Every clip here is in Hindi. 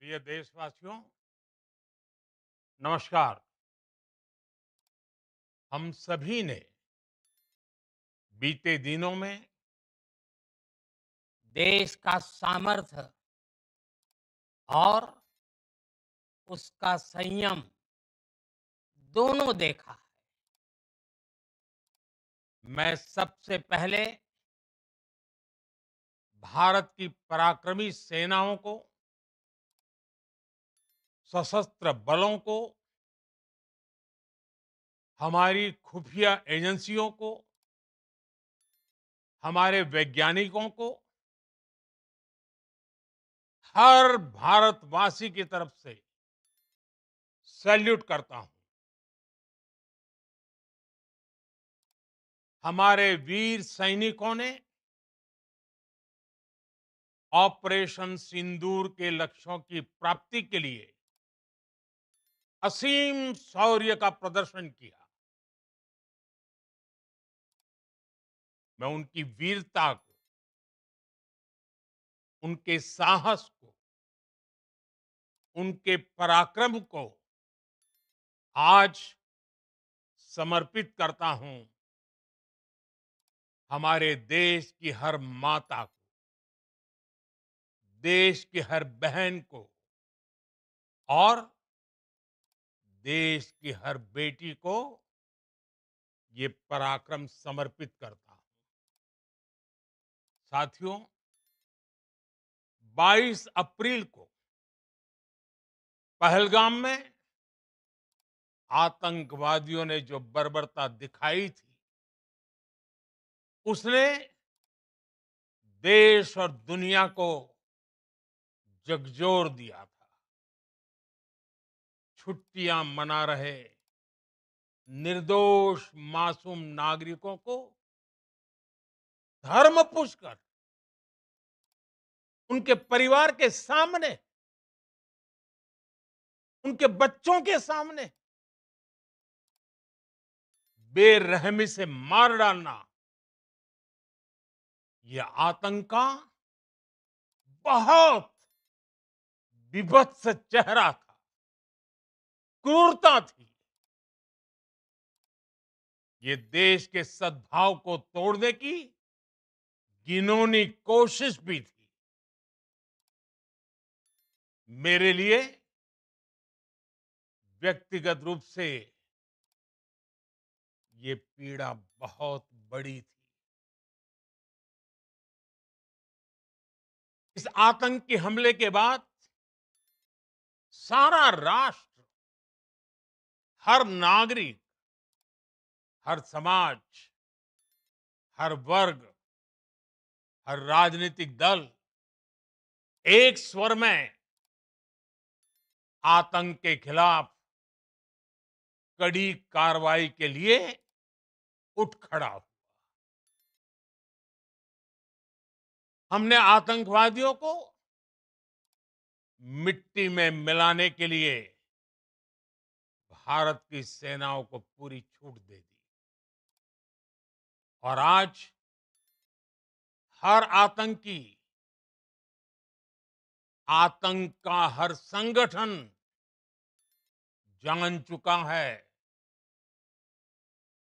प्रिय देशवासियों, नमस्कार। हम सभी ने बीते दिनों में देश का सामर्थ्य और उसका संयम दोनों देखा है। मैं सबसे पहले भारत की पराक्रमी सेनाओं को, सशस्त्र बलों को, हमारी खुफिया एजेंसियों को, हमारे वैज्ञानिकों को, हर भारतवासी की तरफ से सैल्यूट करता हूं। हमारे वीर सैनिकों ने ऑपरेशन सिंदूर के लक्ष्यों की प्राप्ति के लिए असीम शौर्य का प्रदर्शन किया। मैं उनकी वीरता को, उनके साहस को, उनके पराक्रम को आज समर्पित करता हूं हमारे देश की हर माता को, देश की हर बहन को और देश की हर बेटी को ये पराक्रम समर्पित करता हूं। साथियों, 22 अप्रैल को पहलगाम में आतंकवादियों ने जो बर्बरता दिखाई थी, उसने देश और दुनिया को झकझोर दिया था। छुट्टियां मना रहे निर्दोष मासूम नागरिकों को धर्म पूछकर उनके परिवार के सामने, उनके बच्चों के सामने बेरहमी से मार डालना, यह आतंक का बहुत विभत्स चेहरा था, क्रूरता थी। ये देश के सद्भाव को तोड़ने की घिनौनी कोशिश भी थी। मेरे लिए व्यक्तिगत रूप से ये पीड़ा बहुत बड़ी थी। इस आतंकी हमले के बाद सारा राष्ट्र, हर नागरिक, हर समाज, हर वर्ग, हर राजनीतिक दल एक स्वर में आतंक के खिलाफ कड़ी कार्रवाई के लिए उठ खड़ा हुआ। हमने आतंकवादियों को मिट्टी में मिलाने के लिए भारत की सेनाओं को पूरी छूट दे दी और आज हर आतंकी, आतंक का हर संगठन जान चुका है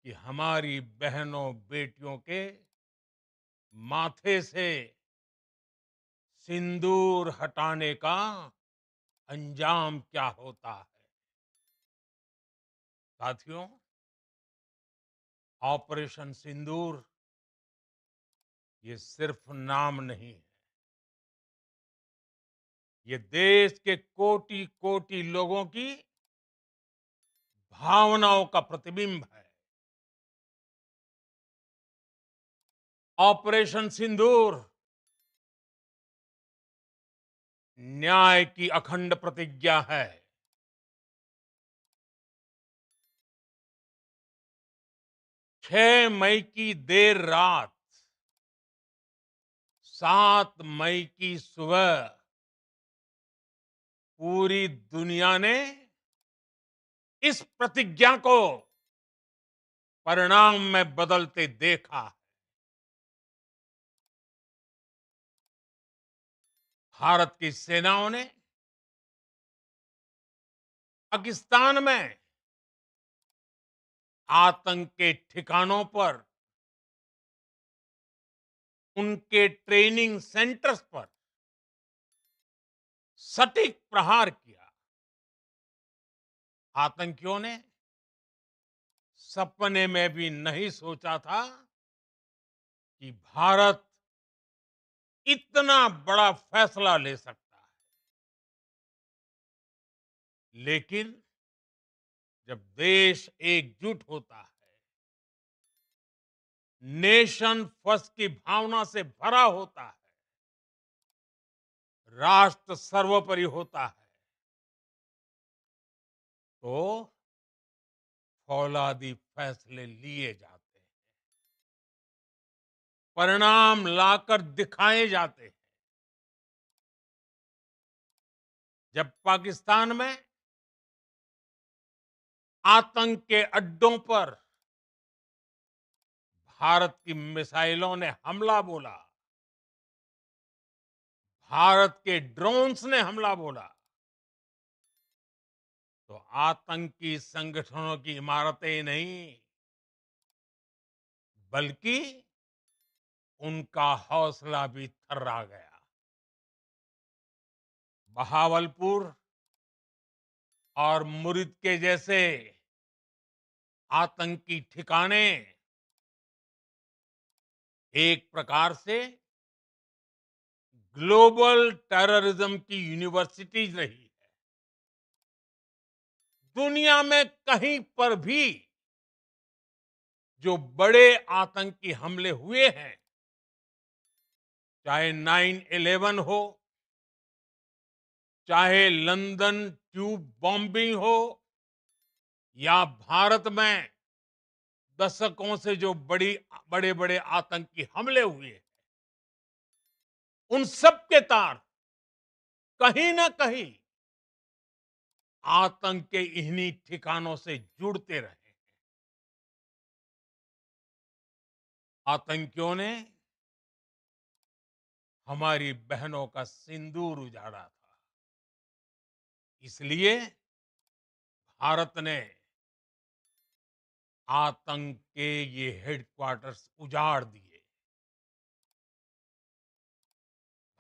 कि हमारी बहनों बेटियों के माथे से सिंदूर हटाने का अंजाम क्या होता है। साथियों, ऑपरेशन सिंदूर ये सिर्फ नाम नहीं है, ये देश के कोटि कोटि लोगों की भावनाओं का प्रतिबिंब है। ऑपरेशन सिंदूर न्याय की अखंड प्रतिज्ञा है। 6 मई की देर रात, 7 मई की सुबह पूरी दुनिया ने इस प्रतिज्ञा को परिणाम में बदलते देखा। भारत की सेनाओं ने पाकिस्तान में आतंक के ठिकानों पर, उनके ट्रेनिंग सेंटर्स पर सटीक प्रहार किया। आतंकियों ने सपने में भी नहीं सोचा था कि भारत इतना बड़ा फैसला ले सकता है। लेकिन जब देश एकजुट होता है, नेशन फर्स्ट की भावना से भरा होता है, राष्ट्र सर्वोपरि होता है, तो फौलादी फैसले लिए जाते हैं, परिणाम लाकर दिखाए जाते हैं। जब पाकिस्तान में आतंक के अड्डों पर भारत की मिसाइलों ने हमला बोला, भारत के ड्रोन्स ने हमला बोला, तो आतंकी संगठनों की इमारतें नहीं, बल्कि उनका हौसला भी थर्रा गया। बहावलपुर और मुरिद के जैसे आतंकी ठिकाने एक प्रकार से ग्लोबल टेररिज्म की यूनिवर्सिटीज रही है। दुनिया में कहीं पर भी जो बड़े आतंकी हमले हुए हैं, चाहे 9/11 हो, चाहे लंदन ट्यूब बॉम्बिंग हो, या भारत में दशकों से जो बड़े बड़े आतंकी हमले हुए हैं, उन सब के तार कहीं ना कहीं आतंक के इन्हीं ठिकानों से जुड़ते रहे। आतंकियों ने हमारी बहनों का सिंदूर उजाड़ा था, इसलिए भारत ने आतंक के ये हेडक्वार्टर्स उजाड़ दिए।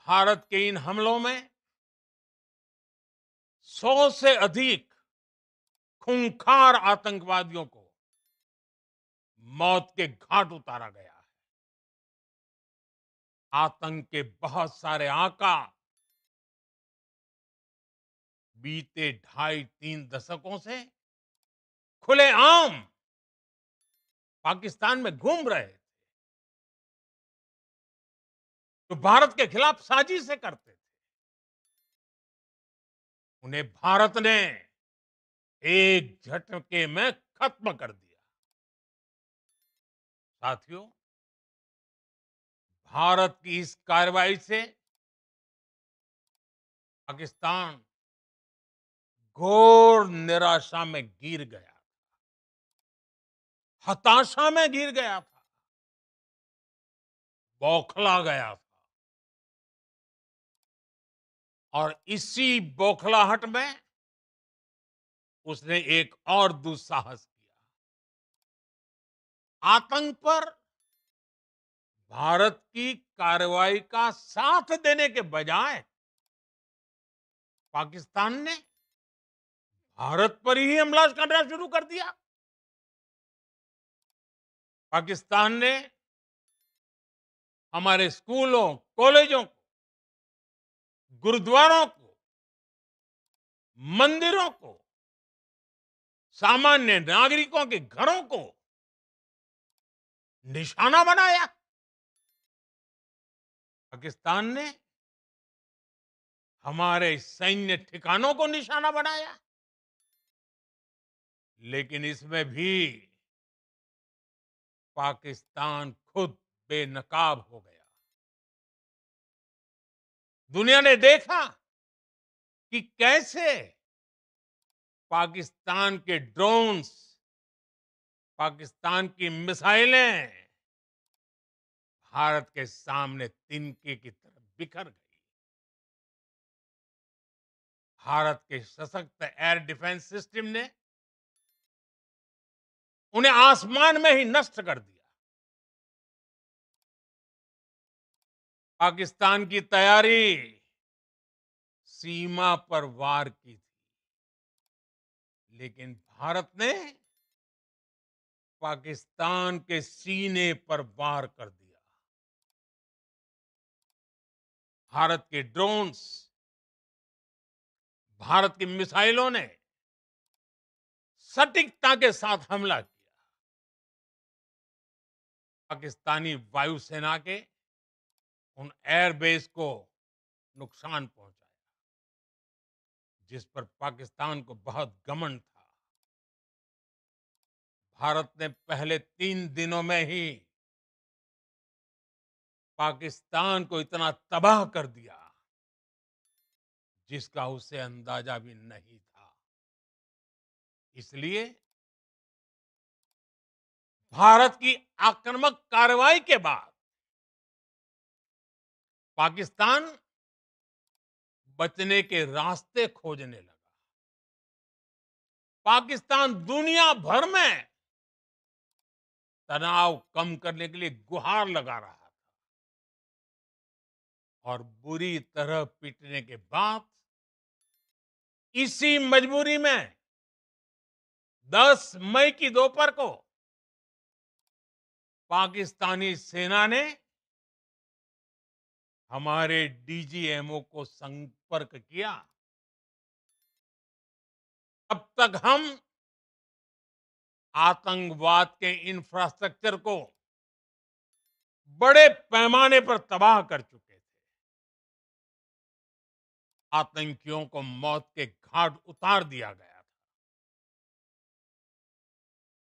भारत के इन हमलों में 100 से अधिक खूंखार आतंकवादियों को मौत के घाट उतारा गया है। आतंक के बहुत सारे आका बीते 2.5-3 दशकों से खुलेआम पाकिस्तान में घूम रहे थे, तो भारत के खिलाफ साजिशें करते थे। उन्हें भारत ने एक झटके में खत्म कर दिया। साथियों, भारत की इस कार्रवाई से पाकिस्तान घोर निराशा में गिर गया, हताशा में गिर गया था, बौखला गया था। और इसी बौखलाहट में उसने एक और दुस्साहस किया। आतंक पर भारत की कार्रवाई का साथ देने के बजाय पाकिस्तान ने भारत पर ही हमला करना शुरू कर दिया। पाकिस्तान ने हमारे स्कूलों, कॉलेजों को, गुरुद्वारों को, मंदिरों को, सामान्य नागरिकों के घरों को निशाना बनाया। पाकिस्तान ने हमारे सैन्य ठिकानों को निशाना बनाया। लेकिन इसमें भी पाकिस्तान खुद बेनकाब हो गया। दुनिया ने देखा कि कैसे पाकिस्तान के ड्रोन्स, पाकिस्तान की मिसाइलें भारत के सामने तिनके की तरह बिखर गई। भारत के सशक्त एयर डिफेंस सिस्टम ने उन्हें आसमान में ही नष्ट कर दिया। पाकिस्तान की तैयारी सीमा पर वार की थी, लेकिन भारत ने पाकिस्तान के सीने पर वार कर दिया। भारत के ड्रोन्स, भारत की मिसाइलों ने सटीकता के साथ हमला किया। पाकिस्तानी वायुसेना के उन एयरबेस को नुकसान पहुंचाया, जिस पर पाकिस्तान को बहुत घमंड था। भारत ने पहले 3 दिनों में ही पाकिस्तान को इतना तबाह कर दिया, जिसका उसे अंदाजा भी नहीं था। इसलिए भारत की आक्रामक कार्रवाई के बाद पाकिस्तान बचने के रास्ते खोजने लगा। पाकिस्तान दुनिया भर में तनाव कम करने के लिए गुहार लगा रहा था, और बुरी तरह पीटने के बाद इसी मजबूरी में 10 मई की दोपहर को पाकिस्तानी सेना ने हमारे डीजीएमओ को संपर्क किया। अब तक हम आतंकवाद के इंफ्रास्ट्रक्चर को बड़े पैमाने पर तबाह कर चुके थे। आतंकियों को मौत के घाट उतार दिया गया था।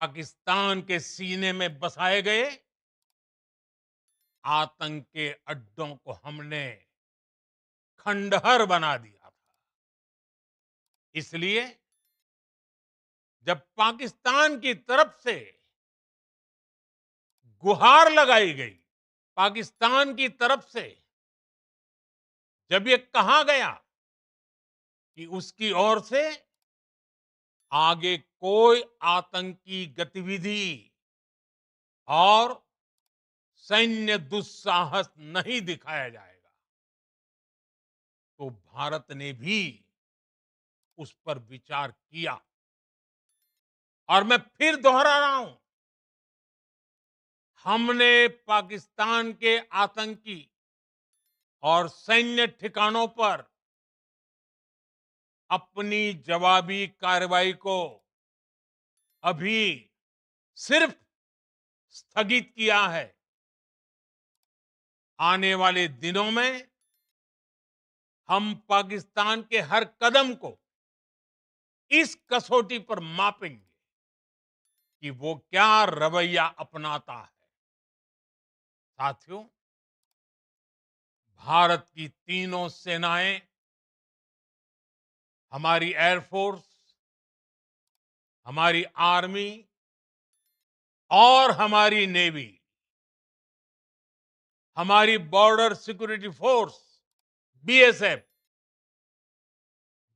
पाकिस्तान के सीने में बसाए गए आतंक के अड्डों को हमने खंडहर बना दिया था। इसलिए जब पाकिस्तान की तरफ से गुहार लगाई गई, पाकिस्तान की तरफ से जब ये कहा गया कि उसकी ओर से आगे कोई आतंकी गतिविधि और सैन्य दुस्साहस नहीं दिखाया जाएगा, तो भारत ने भी उस पर विचार किया। और मैं फिर दोहरा रहा हूं, हमने पाकिस्तान के आतंकी और सैन्य ठिकानों पर अपनी जवाबी कार्रवाई को अभी सिर्फ स्थगित किया है। आने वाले दिनों में हम पाकिस्तान के हर कदम को इस कसौटी पर मापेंगे कि वो क्या रवैया अपनाता है। साथियों, भारत की तीनों सेनाएं, हमारी एयरफोर्स, हमारी आर्मी और हमारी नेवी, हमारी border security force BSF,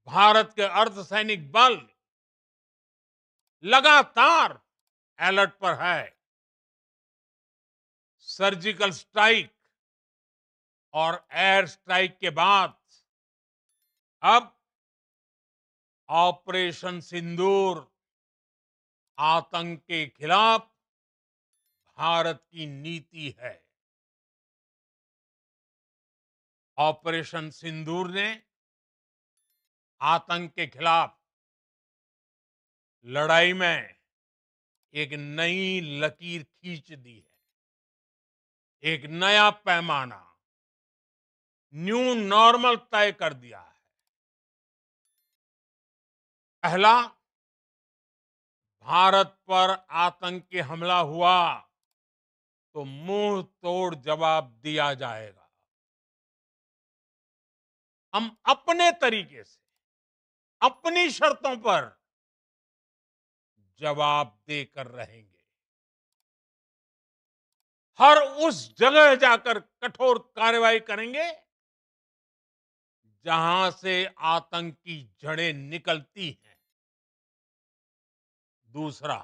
Bharat के अर्धसैनिक बल लगातार अलर्ट पर है। सर्जिकल स्ट्राइक और एयर स्ट्राइक के बाद अब ऑपरेशन सिंदूर आतंक के खिलाफ भारत की नीति है। ऑपरेशन सिंदूर ने आतंक के खिलाफ लड़ाई में एक नई लकीर खींच दी है। एक नया पैमाना, न्यू नॉर्मल तय कर दिया है। पहला, भारत पर आतंकी हमला हुआ तो मुंह तोड़ जवाब दिया जाएगा। हम अपने तरीके से, अपनी शर्तों पर जवाब देकर रहेंगे। हर उस जगह जाकर कठोर कार्रवाई करेंगे जहां से आतंक की जड़ें निकलती हैं। दूसरा,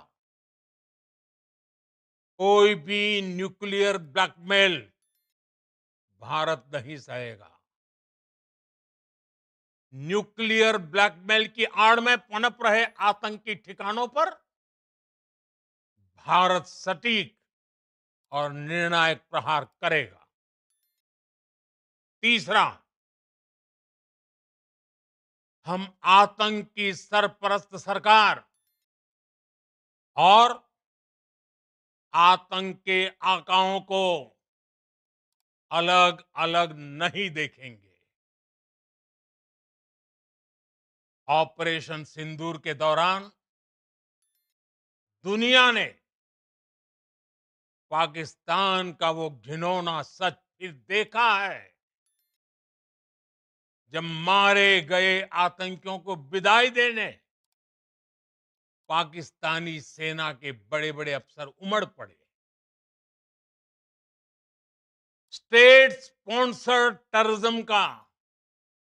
कोई भी न्यूक्लियर ब्लैकमेल भारत नहीं सहेगा। न्यूक्लियर ब्लैकमेल की आड़ में पनप रहे आतंकी ठिकानों पर भारत सटीक और निर्णायक प्रहार करेगा। तीसरा, हम आतंक की सरपरस्त सरकार और आतंक के आकाओं को अलग अलग नहीं देखेंगे। ऑपरेशन सिंदूर के दौरान दुनिया ने पाकिस्तान का वो घिनौना सच फिर देखा है, जब मारे गए आतंकियों को विदाई देने पाकिस्तानी सेना के बड़े बड़े अफसर उमड़ पड़े। स्टेट स्पॉन्सर्ड टेररिज्म का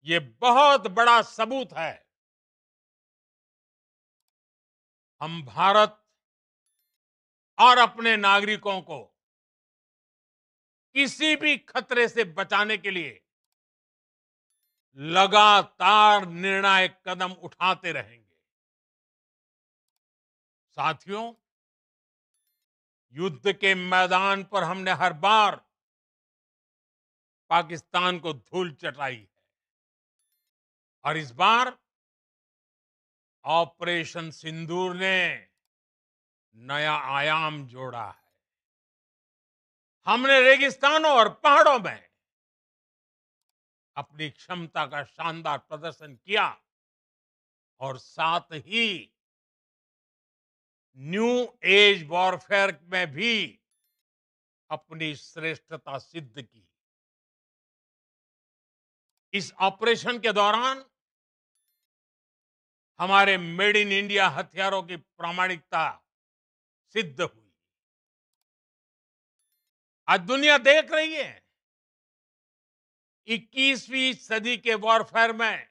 ये बहुत बड़ा सबूत है। हम भारत और अपने नागरिकों को किसी भी खतरे से बचाने के लिए लगातार निर्णायक कदम उठाते रहेंगे। साथियों, युद्ध के मैदान पर हमने हर बार पाकिस्तान को धूल चटाई है और इस बार ऑपरेशन सिंदूर ने नया आयाम जोड़ा है। हमने रेगिस्तानों और पहाड़ों में अपनी क्षमता का शानदार प्रदर्शन किया और साथ ही न्यू एज वॉरफेयर में भी अपनी श्रेष्ठता सिद्ध की। इस ऑपरेशन के दौरान हमारे मेड इन इंडिया हथियारों की प्रामाणिकता सिद्ध हुई। आज दुनिया देख रही है 21वीं सदी के वॉरफेयर में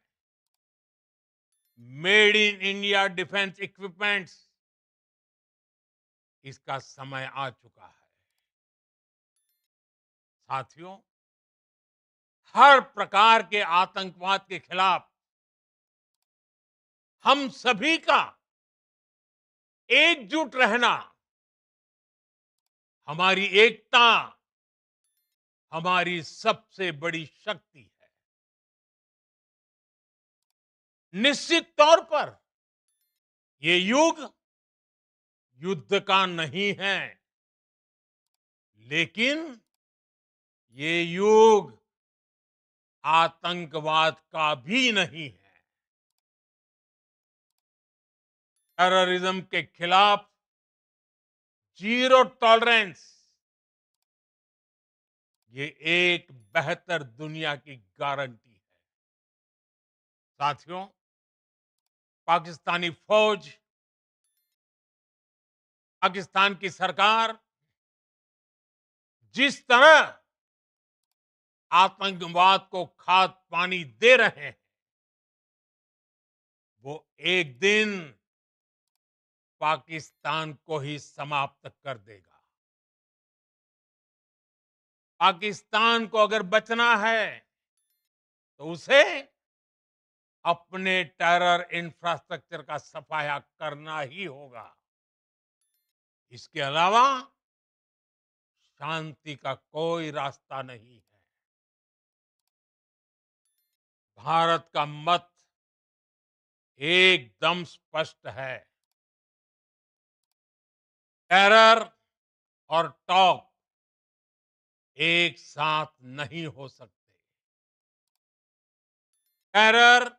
made in India defence equipments, इसका समय आ चुका है। साथियों, हर प्रकार के आतंकवाद के खिलाफ हम सभी का एकजुट रहना, हमारी एकता हमारी सबसे बड़ी शक्ति है। निश्चित तौर पर ये युग युद्ध का नहीं है, लेकिन ये युग आतंकवाद का भी नहीं है। टेररिज्म के खिलाफ जीरो टॉलरेंस, ये एक बेहतर दुनिया की गारंटी है। साथियों, पाकिस्तानी फौज, पाकिस्तान की सरकार जिस तरह आतंकवाद को खाद पानी दे रहे हैं, वो एक दिन पाकिस्तान को ही समाप्त कर देगा। पाकिस्तान को अगर बचना है तो उसे अपने टेरर इंफ्रास्ट्रक्चर का सफाया करना ही होगा। इसके अलावा शांति का कोई रास्ता नहीं है। भारत का मत एकदम स्पष्ट है। टेरर और टॉप एक साथ नहीं हो सकते। टेरर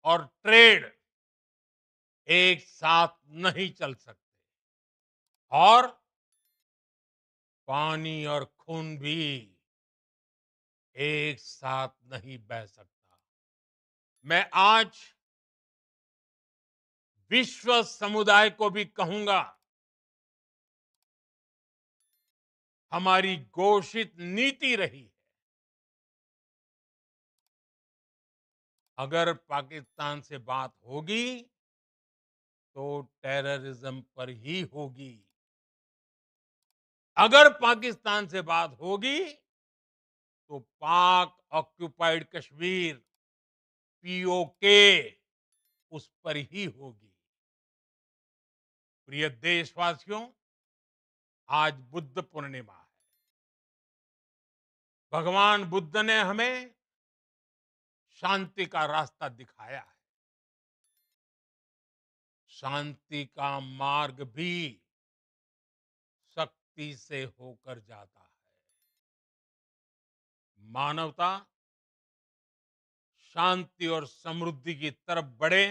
और ट्रेड एक साथ नहीं चल सकते और पानी और खून भी एक साथ नहीं बह सकता। मैं आज विश्व समुदाय को भी कहूंगा, हमारी घोषित नीति रही है अगर पाकिस्तान से बात होगी तो टेररिज्म पर ही होगी। अगर पाकिस्तान से बात होगी तो पाक ऑक्युपाइड कश्मीर पीओके उस पर ही होगी। प्रिय देशवासियों, आज बुद्ध पूर्णिमा है। भगवान बुद्ध ने हमें शांति का रास्ता दिखाया है। शांति का मार्ग भी शक्ति से होकर जाता है। मानवता शांति और समृद्धि की तरफ बढ़े,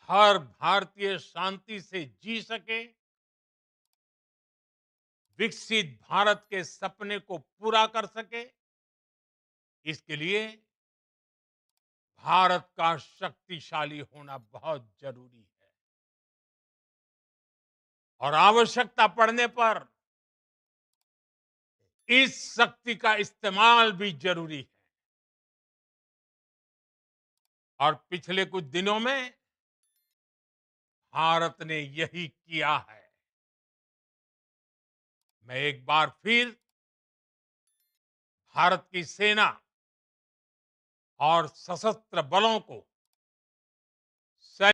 हर भारतीय शांति से जी सके, विकसित भारत के सपने को पूरा कर सके, इसके लिए भारत का शक्तिशाली होना बहुत जरूरी है। और आवश्यकता पड़ने पर इस शक्ति का इस्तेमाल भी जरूरी है। और पिछले कुछ दिनों में भारत ने यही किया है। मैं एक बार फिर भारत की सेना और सशस्त्र बलों को